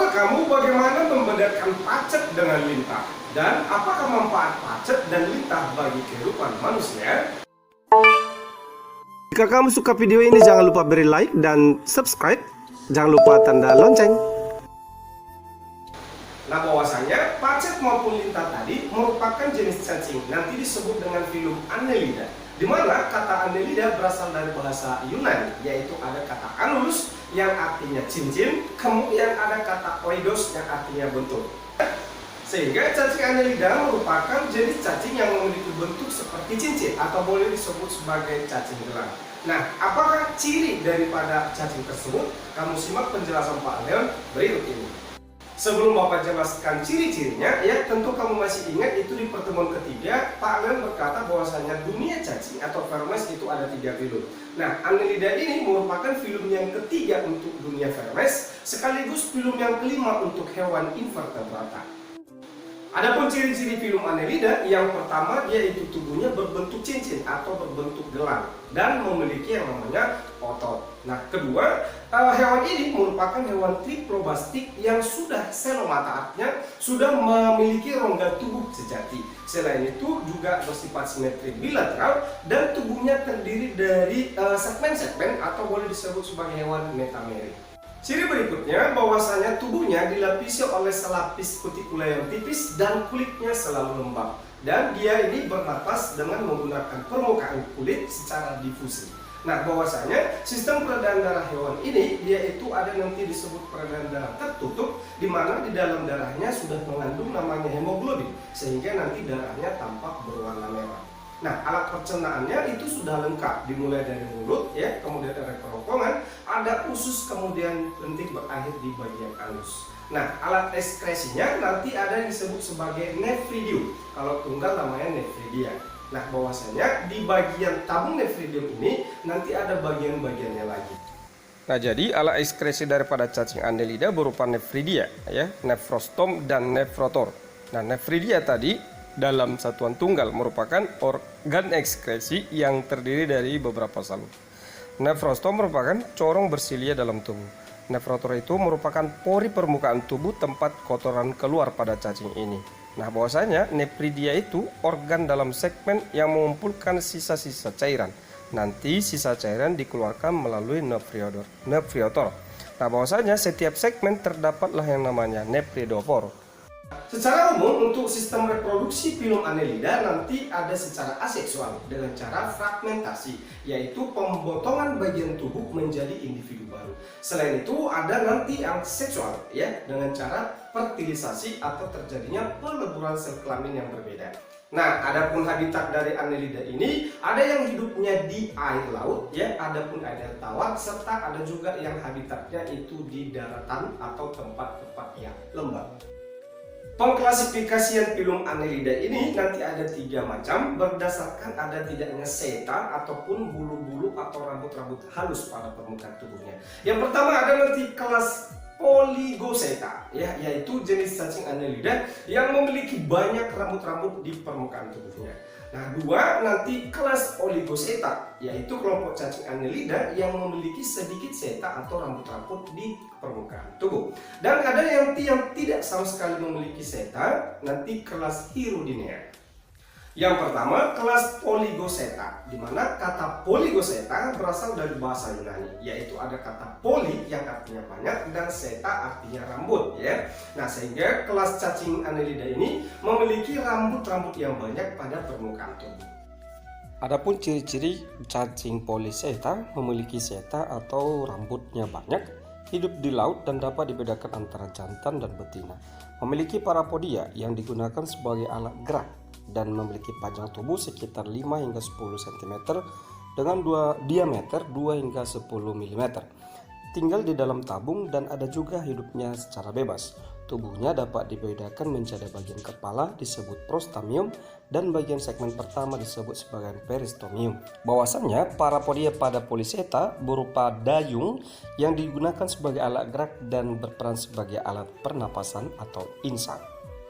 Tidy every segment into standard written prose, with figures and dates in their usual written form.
Tahukah kamu bagaimana membedakan pacet dengan lintah? Dan apakah manfaat pacet dan lintah bagi kehidupan manusia? Jika kamu suka video ini, jangan lupa beri like dan subscribe. Jangan lupa tanda lonceng. Nah, bahwasanya pacet maupun lintah tadi merupakan jenis cacing, nanti disebut dengan filum Annelida, di mana kata Annelida berasal dari bahasa Yunani, yaitu ada kata annulus yang artinya cincin, kemudian ada kata oidos yang artinya bentuk. Sehingga cacing Annelida merupakan jenis cacing yang memiliki bentuk seperti cincin atau boleh disebut sebagai cacing gelang. Nah, apakah ciri daripada cacing tersebut? Kamu simak penjelasan Pak Leon berikut ini. Sebelum Bapak jelaskan ciri-cirinya, ya tentu kamu masih ingat itu di pertemuan ketiga Pak Leon berkata bahwasanya dunia cacing atau vermes itu ada 3 filum. Nah, Annelida ini merupakan filum yang ketiga untuk dunia vermes, sekaligus filum yang kelima untuk hewan invertebrata. Adapun ciri-ciri filum Annelida, yang pertama yaitu tubuhnya berbentuk cincin atau berbentuk gelang dan memiliki yang namanya otot. Nah, kedua, hewan ini merupakan hewan triplobastik yang sudah selomata, artinya sudah memiliki rongga tubuh sejati. Selain itu juga bersifat simetri bilateral dan tubuhnya terdiri dari segmen-segmen atau boleh disebut sebagai hewan metamerik. Ciri berikutnya bahwasanya tubuhnya dilapisi oleh selapis kutikula yang tipis dan kulitnya selalu lembab. Dan dia ini bernapas dengan menggunakan permukaan kulit secara difusi. Nah, bahwasanya sistem peredaran darah hewan ini dia itu ada nanti disebut peredaran darah tertutup, di mana di dalam darahnya sudah mengandung namanya hemoglobin, sehingga nanti darahnya tampak berwarna merah. Nah, alat pencernaannya itu sudah lengkap, dimulai dari mulut, ya, kemudian ada kerongkongan, ada usus, kemudian lentik berakhir di bagian anus. Nah, alat ekskresinya nanti ada yang disebut sebagai nefridium, kalau tunggal namanya nefridia. Nah, bahwasanya di bagian tabung nefridium ini nanti ada bagian-bagiannya lagi. Nah, jadi alat ekskresi daripada cacing Annelida berupa nefridia, ya, nefrostom dan nefrotor. Nah, nefridia tadi dalam satuan tunggal merupakan organ ekskresi yang terdiri dari beberapa salur. Nefrostom merupakan corong bersilia dalam tubuh. Nefrotor itu merupakan pori permukaan tubuh tempat kotoran keluar pada cacing ini. Nah, bahwasanya nefridia itu organ dalam segmen yang mengumpulkan sisa-sisa cairan. Nanti sisa cairan dikeluarkan melalui nefriotor. Nah, bahwasanya setiap segmen terdapatlah yang namanya nefridofor. Secara umum untuk sistem reproduksi filum Annelida nanti ada secara aseksual dengan cara fragmentasi, yaitu pembotongan bagian tubuh menjadi individu baru. Selain itu ada nanti yang seksual, ya, dengan cara fertilisasi atau terjadinya peleburan sel kelamin yang berbeda. Nah, adapun habitat dari Annelida ini ada yang hidupnya di air laut, ya, adapun air tawar, serta ada juga yang habitatnya itu di daratan atau tempat-tempat yang lembab. Pengklasifikasian filum Annelida ini nanti ada 3 macam berdasarkan ada tidaknya seta ataupun bulu-bulu atau rambut-rambut halus pada permukaan tubuhnya. Yang pertama ada nanti kelas Polygoseta, ya, yaitu jenis cacing Annelida yang memiliki banyak rambut-rambut di permukaan tubuhnya. Nah, 2 nanti kelas Oligoseta, yaitu kelompok cacing Annelida yang memiliki sedikit seta atau rambut-rambut di permukaan tubuh. Dan ada yang tidak sama sekali memiliki seta, nanti kelas Hirudinea. Yang pertama, kelas Polygoseta, di mana kata Polygoseta berasal dari bahasa Yunani, yaitu ada kata poly yang artinya banyak dan seta artinya rambut, ya. Nah, sehingga kelas cacing Annelida ini memiliki rambut-rambut yang banyak pada permukaan tubuh. Adapun ciri-ciri cacing Polyseta memiliki seta atau rambutnya banyak, hidup di laut dan dapat dibedakan antara jantan dan betina. Memiliki parapodia yang digunakan sebagai alat gerak dan memiliki panjang tubuh sekitar 5 hingga 10 cm dengan diameter 2 hingga 10 mm. Tinggal di dalam tabung dan ada juga hidupnya secara bebas. Tubuhnya dapat dibedakan menjadi bagian kepala disebut prostamium dan bagian segmen pertama disebut sebagai peristomium. Bahwasannya parapodia pada Polyseta berupa dayung yang digunakan sebagai alat gerak dan berperan sebagai alat pernapasan atau insang.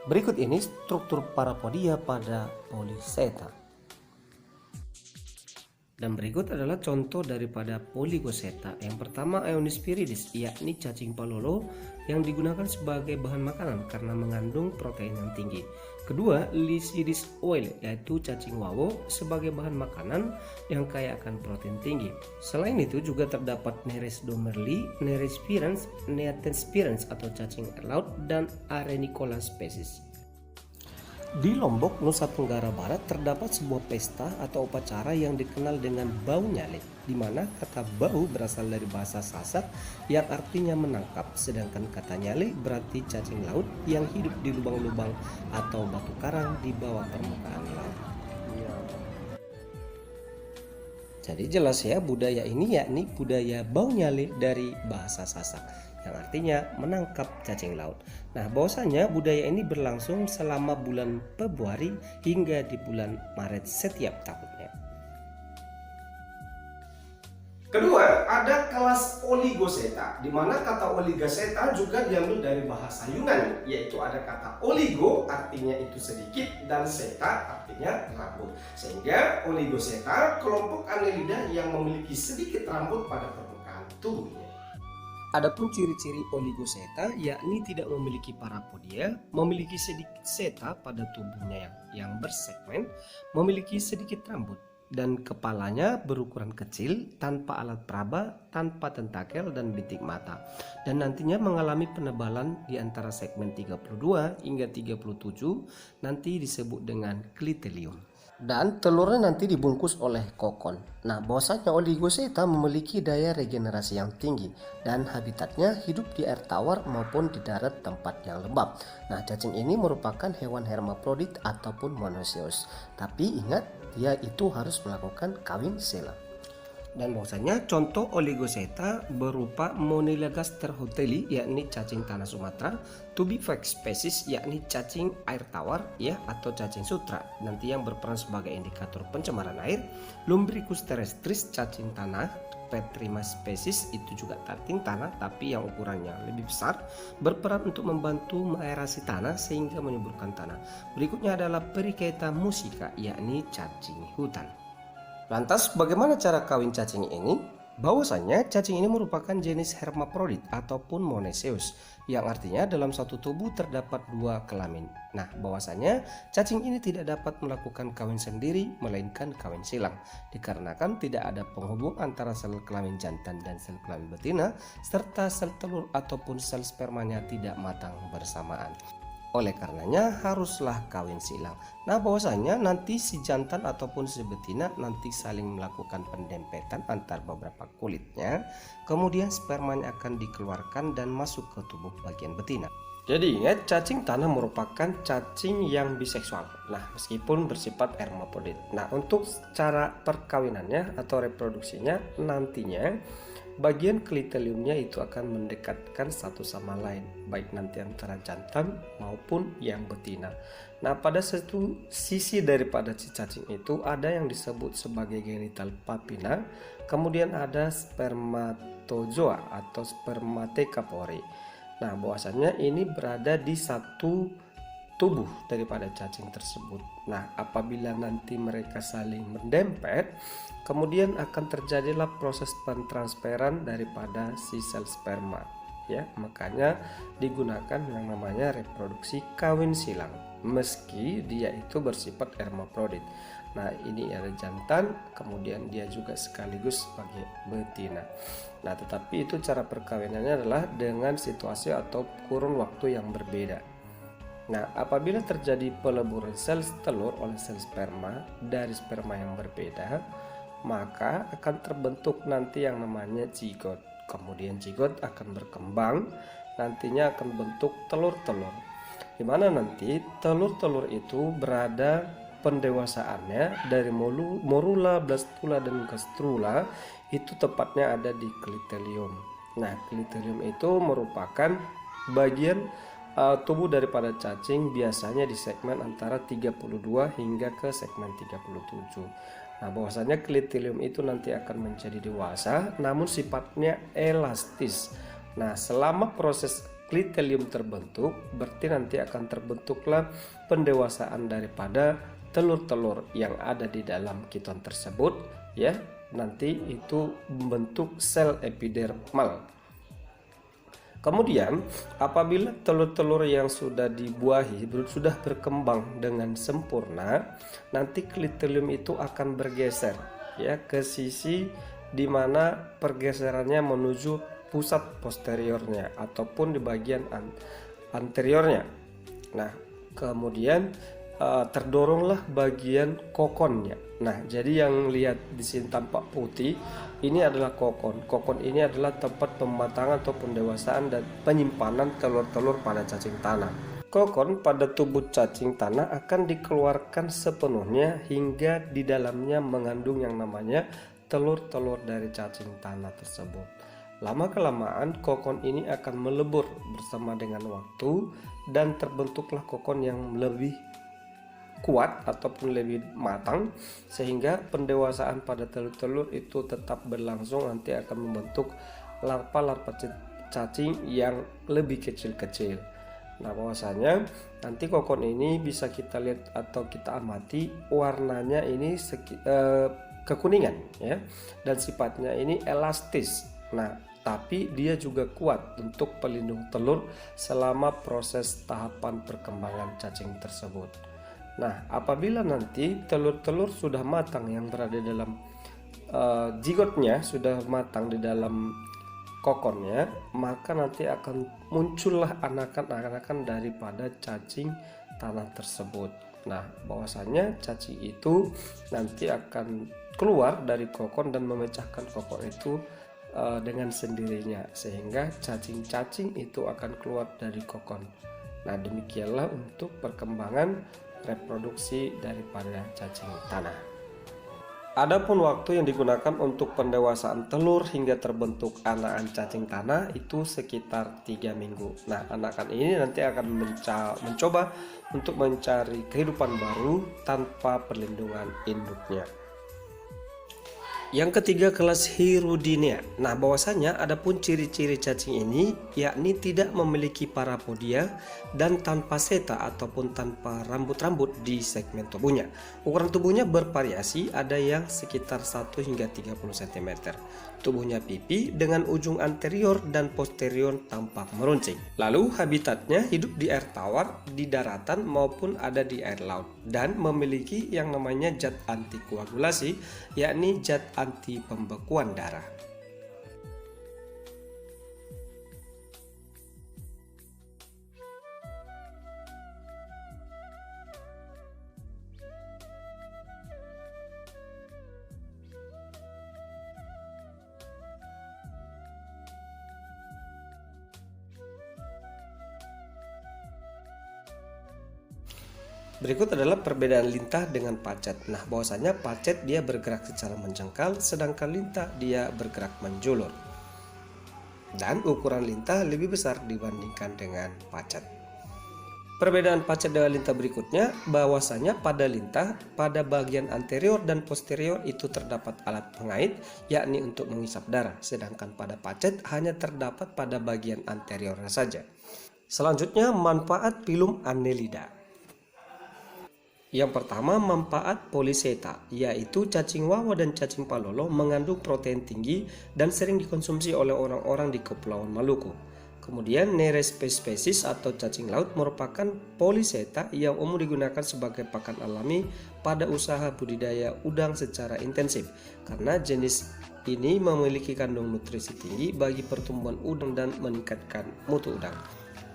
Berikut ini struktur parapodia pada Polyseta. Dan berikut adalah contoh daripada Polygoseta. Yang pertama Ionospheridis, yakni cacing palolo yang digunakan sebagai bahan makanan karena mengandung protein yang tinggi. Kedua, Lycidis oil, yaitu cacing wawo sebagai bahan makanan yang kaya akan protein tinggi. Selain itu juga terdapat Nereis domerli, Nereis spirans, Neates spirans atau cacing air laut, dan Arenicola species. Di Lombok, Nusa Tenggara Barat terdapat sebuah pesta atau upacara yang dikenal dengan bau nyale, di mana kata bau berasal dari bahasa Sasak yang artinya menangkap, sedangkan kata nyale berarti cacing laut yang hidup di lubang-lubang atau batu karang di bawah permukaan laut. Jadi jelas ya, budaya ini yakni budaya bau nyale dari bahasa Sasak yang artinya menangkap cacing laut. Nah, bahwasanya budaya ini berlangsung selama bulan Februari hingga di bulan Maret setiap tahunnya. Kedua, ada kelas Oligoseta, di mana kata Oligoseta juga diambil dari bahasa Yunani, yaitu ada kata oligo artinya itu sedikit dan seta artinya rambut. Sehingga Oligoseta kelompok annelida yang memiliki sedikit rambut pada permukaan tubuhnya. Adapun ciri-ciri Oligoseta yakni tidak memiliki parapodia, memiliki sedikit seta pada tubuhnya yang bersegmen, memiliki sedikit rambut, dan kepalanya berukuran kecil, tanpa alat peraba, tanpa tentakel dan bintik mata, dan nantinya mengalami penebalan di antara segmen 32 hingga 37, nanti disebut dengan klitelium. Dan telurnya nanti dibungkus oleh kokon. Nah, bahwasanya Oligoseta memiliki daya regenerasi yang tinggi dan habitatnya hidup di air tawar maupun di darat tempat yang lembab. Nah, cacing ini merupakan hewan hermaprodit ataupun monoecious. Tapi ingat, dia itu harus melakukan kawin silang. Dan bahwasanya contoh Oligoseta berupa Monilagaster hoteli, yakni cacing tanah Sumatera, Tubifax species, yakni cacing air tawar ya atau cacing sutra, nanti yang berperan sebagai indikator pencemaran air, Lumbricus terrestris, cacing tanah, Petrima species, itu juga cacing tanah tapi yang ukurannya lebih besar, berperan untuk membantu mengaerasi tanah sehingga menyuburkan tanah. Berikutnya adalah Perichaeta musica, yakni cacing hutan. Lantas bagaimana cara kawin cacing ini? Bahwasanya cacing ini merupakan jenis hermaprodit ataupun monoecious, yang artinya dalam satu tubuh terdapat dua kelamin. Nah, bahwasanya cacing ini tidak dapat melakukan kawin sendiri melainkan kawin silang, dikarenakan tidak ada penghubung antara sel kelamin jantan dan sel kelamin betina, serta sel telur ataupun sel spermanya tidak matang bersamaan. Oleh karenanya haruslah kawin silang. Nah, bahwasanya nanti si jantan ataupun si betina nanti saling melakukan pendempetan antar beberapa kulitnya, kemudian spermanya akan dikeluarkan dan masuk ke tubuh bagian betina. Jadi ingat, cacing tanah merupakan cacing yang biseksual. Nah, meskipun bersifat hermaprodit. Nah, untuk cara perkawinannya atau reproduksinya nantinya bagian kliteliumnya itu akan mendekatkan satu sama lain, baik nanti antara jantan maupun yang betina. Nah, pada satu sisi daripada si cacing itu ada yang disebut sebagai genital papilla, kemudian ada spermatozoa atau spermatheca pori. Nah, bahwasanya ini berada di satu tubuh daripada cacing tersebut. Nah, apabila nanti mereka saling mendempet, kemudian akan terjadilah proses pentransferan daripada si sel sperma. Ya, makanya digunakan yang namanya reproduksi kawin silang, meski dia itu bersifat hermaprodit. Nah, ini ada jantan, kemudian dia juga sekaligus sebagai betina. Nah, tetapi itu cara perkawinannya adalah dengan situasi atau kurun waktu yang berbeda. Nah, apabila terjadi peleburan sel telur oleh sel sperma dari sperma yang berbeda, maka akan terbentuk nanti yang namanya zigot. Kemudian zigot akan berkembang, nantinya akan bentuk telur-telur. Di mana nanti telur-telur itu berada pendewasaannya dari morula, blastula, dan gastrula itu tepatnya ada di klitelium. Nah, klitelium itu merupakan bagian tubuh daripada cacing, biasanya di segmen antara 32 hingga ke segmen 37. Nah, bahwasanya klitelium itu nanti akan menjadi dewasa namun sifatnya elastis. Nah, selama proses klitelium terbentuk, berarti nanti akan terbentuklah pendewasaan daripada telur-telur yang ada di dalam kiton tersebut, ya, nanti itu membentuk sel epidermal. Kemudian apabila telur-telur yang sudah dibuahi sudah berkembang dengan sempurna, nanti klitelium itu akan bergeser ya ke sisi di mana pergeserannya menuju pusat posteriornya ataupun di bagian anteriornya. Nah, kemudian terdoronglah bagian kokonnya. Nah, jadi yang lihat di sini tampak putih, ini adalah kokon. Kokon ini adalah tempat pematangan atau pendewasaan dan penyimpanan telur-telur pada cacing tanah. Kokon pada tubuh cacing tanah akan dikeluarkan sepenuhnya hingga di dalamnya mengandung yang namanya telur-telur dari cacing tanah tersebut. Lama-kelamaan kokon ini akan melebur bersama dengan waktu dan terbentuklah kokon yang lebih kuat ataupun lebih matang, sehingga pendewasaan pada telur-telur itu tetap berlangsung, nanti akan membentuk larva-larva cacing yang lebih kecil-kecil. Nah, bahwasanya nanti kokon ini bisa kita lihat atau kita amati warnanya ini kekuningan ya, dan sifatnya ini elastis. Nah, tapi dia juga kuat untuk pelindung telur selama proses tahapan perkembangan cacing tersebut. Nah, apabila nanti telur-telur sudah matang yang berada dalam zigotnya, sudah matang di dalam kokonnya, maka nanti akan muncullah anakan-anakan daripada cacing tanah tersebut. Nah, bahwasanya cacing itu nanti akan keluar dari kokon dan memecahkan kokon itu dengan sendirinya, sehingga cacing-cacing itu akan keluar dari kokon. Nah, demikianlah untuk perkembangan reproduksi daripada cacing tanah. Adapun waktu yang digunakan untuk pendewasaan telur hingga terbentuk anakan cacing tanah itu sekitar 3 minggu. Nah, anakan ini nanti akan mencoba untuk mencari kehidupan baru tanpa perlindungan induknya. Yang ketiga, kelas Hirudinea. Nah, bahwasanya adapun ciri-ciri cacing ini yakni tidak memiliki parapodia dan tanpa seta ataupun tanpa rambut-rambut di segmen tubuhnya. Ukuran tubuhnya bervariasi, ada yang sekitar 1 hingga 30 cm. Tubuhnya pipi dengan ujung anterior dan posterior tampak meruncing. Lalu habitatnya hidup di air tawar, di daratan maupun ada di air laut, dan memiliki yang namanya zat antikoagulasi, yakni zat anti pembekuan darah. Berikut adalah perbedaan lintah dengan pacet. Nah, bahwasanya pacet dia bergerak secara menjengkal, sedangkan lintah dia bergerak menjulur. Dan ukuran lintah lebih besar dibandingkan dengan pacet. Perbedaan pacet dengan lintah berikutnya, bahwasanya pada lintah, pada bagian anterior dan posterior itu terdapat alat pengait, yakni untuk menghisap darah, sedangkan pada pacet hanya terdapat pada bagian anteriornya saja. Selanjutnya, manfaat filum Annelida. Yang pertama, manfaat poliseta, yaitu cacing wawa dan cacing palolo mengandung protein tinggi dan sering dikonsumsi oleh orang-orang di Kepulauan Maluku. Kemudian Nerespes species atau cacing laut merupakan poliseta yang umum digunakan sebagai pakan alami pada usaha budidaya udang secara intensif, karena jenis ini memiliki kandung nutrisi tinggi bagi pertumbuhan udang dan meningkatkan mutu udang.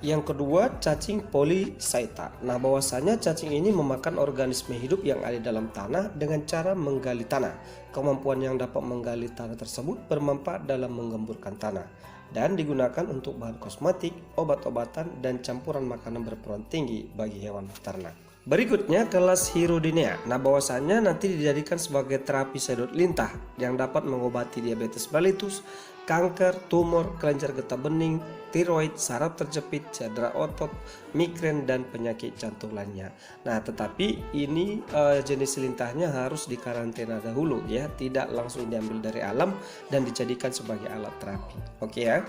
Yang kedua, cacing polychaeta. Nah, bahwasanya cacing ini memakan organisme hidup yang ada dalam tanah dengan cara menggali tanah. Kemampuan yang dapat menggali tanah tersebut bermanfaat dalam menggemburkan tanah dan digunakan untuk bahan kosmetik, obat-obatan, dan campuran makanan berperan tinggi bagi hewan ternak. Berikutnya, kelas Hirudinea. Nah, bahwasanya nanti dijadikan sebagai terapi sedot lintah yang dapat mengobati diabetes mellitus, kanker, tumor, kelenjar getah bening, tiroid, saraf terjepit, cedera otot, migrain, dan penyakit jantung lainnya. Nah, tetapi ini jenis lintahnya harus dikarantina dahulu ya, tidak langsung diambil dari alam dan dijadikan sebagai alat terapi. Oke ya.